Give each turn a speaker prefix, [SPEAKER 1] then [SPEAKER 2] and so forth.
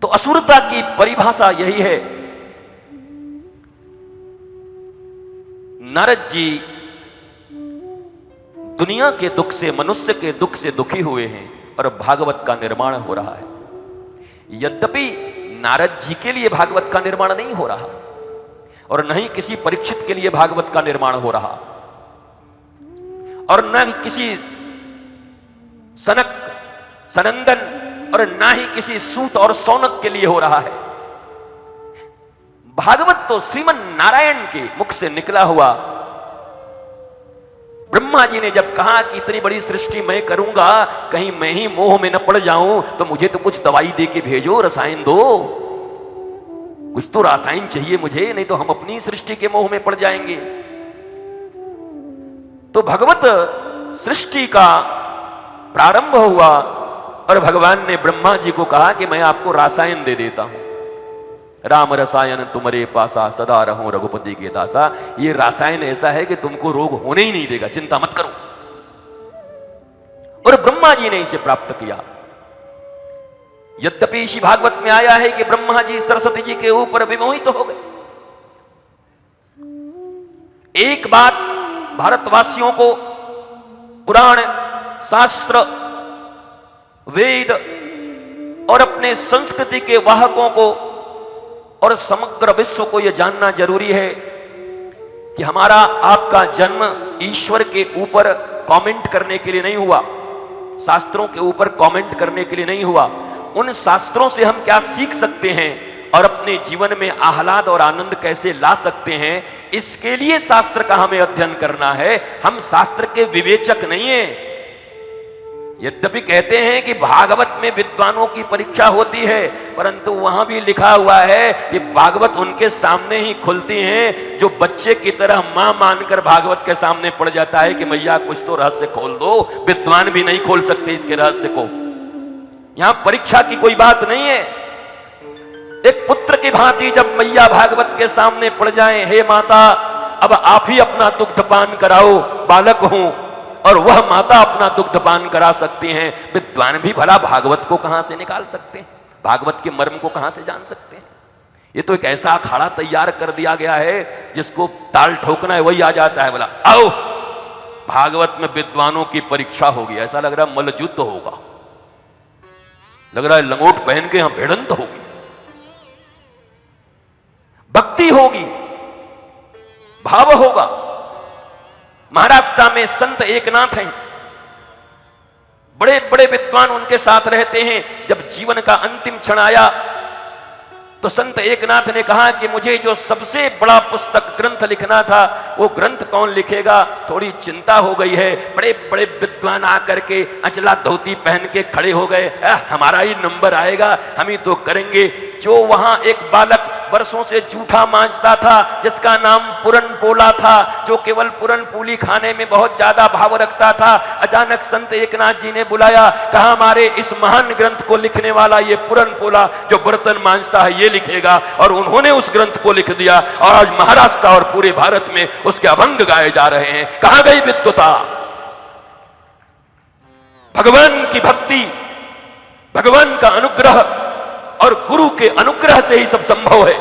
[SPEAKER 1] तो असुरता की परिभाषा यही है। नारद जी दुनिया के दुख से, मनुष्य के दुख से दुखी हुए हैं और भागवत का निर्माण हो रहा है। यद्यपि नारद जी के लिए भागवत का निर्माण नहीं हो रहा और न ही किसी परीक्षित के लिए भागवत का निर्माण हो रहा और न ही किसी सनक, सनंदन और न ही किसी सूत और सौनक के लिए हो रहा है। भागवत तो श्रीमन नारायण के मुख से निकला हुआ। ब्रह्मा जी ने जब कहा कि इतनी बड़ी सृष्टि मैं करूंगा, कहीं मैं ही मोह में न पड़ जाऊं, तो मुझे तो कुछ दवाई दे के भेजो, रसायन दो, कुछ तो रसायन चाहिए मुझे, नहीं तो हम अपनी सृष्टि के मोह में पड़ जाएंगे। तो भगवत सृष्टि का प्रारंभ हुआ और भगवान ने ब्रह्मा जी को कहा कि मैं आपको रसायन दे देता हूं। राम रसायन तुम्हारे पासा, सदा रहो रघुपति के दासा। ये रसायन ऐसा है कि तुमको रोग होने ही नहीं देगा, चिंता मत करो। और ब्रह्मा जी ने इसे प्राप्त किया। यद्यपि इसी भागवत में आया है कि ब्रह्मा जी सरस्वती जी के ऊपर विमोहित हो गए। एक बात भारतवासियों को पुराण, शास्त्र, वेद और अपने संस्कृति के वाहकों को और समग्र विश्व को यह जानना जरूरी है कि हमारा आपका जन्म ईश्वर के ऊपर कमेंट करने के लिए नहीं हुआ, शास्त्रों के ऊपर कमेंट करने के लिए नहीं हुआ। उन शास्त्रों से हम क्या सीख सकते हैं और अपने जीवन में आह्लाद और आनंद कैसे ला सकते हैं, इसके लिए शास्त्र का हमें अध्ययन करना है। हम शास्त्र के विवेचक नहीं हैं। यद्यपि कहते हैं कि भागवत में विद्वानों की परीक्षा होती है, परंतु वहां भी लिखा हुआ है कि भागवत उनके सामने ही खुलती हैं जो बच्चे की तरह मां मानकर भागवत के सामने पड़ जाता है कि मैया कुछ तो रहस्य खोल दो। विद्वान भी नहीं खोल सकते इसके रहस्य को। यहां परीक्षा की कोई बात नहीं है। एक पुत्र की भांति जब मैया भागवत के सामने पड़ जाए, हे माता अब आप ही अपना दुग्ध पान कराओ, बालक हूं, और वह माता अपना दुग्ध पान करा सकती हैं, विद्वान भी भला भागवत को कहां से निकाल सकते हैं, भागवत के मर्म को कहां से जान सकते हैं। ये तो एक ऐसा अखाड़ा तैयार कर दिया गया है जिसको ताल ठोकना है वही आ जाता है। बोला आओ भागवत में विद्वानों की परीक्षा होगी। ऐसा लग रहा है मल्लयुद्ध होगा, लग रहा है लंगोट पहन के यहां भिड़ंत होगी, भक्ति होगी, भाव होगा। महाराष्ट्र में संत एकनाथ हैं, बड़े बड़े विद्वान उनके साथ रहते हैं। जब जीवन का अंतिम क्षण आया तो संत एकनाथ ने कहा कि मुझे जो सबसे बड़ा पुस्तक ग्रंथ लिखना था वो ग्रंथ कौन लिखेगा, थोड़ी चिंता हो गई है। बड़े बड़े विद्वान आकर के अचला धोती पहन के खड़े हो गए, हमारा ही नंबर आएगा, हम ही तो करेंगे। जो वहां एक बालक वर्षों से जूठा मांझता था जिसका नाम पुरन पोला था, जो केवल पुरन पूली खाने में बहुत ज्यादा भाव रखता था, अचानक संत एकनाथ जी ने बुलाया, कहा हमारे इस महान ग्रंथ को लिखने वाला ये पुरन पोला जो बर्तन मांझता है ये लिखेगा। और उन्होंने उस ग्रंथ को लिख दिया और आज महाराष्ट्र और पूरे भारत में उसके अभंग गाए जा रहे हैं। कहां गई विद्वता? भगवान की भक्ति, भगवान का अनुग्रह और गुरु के अनुग्रह से ही सब संभव है।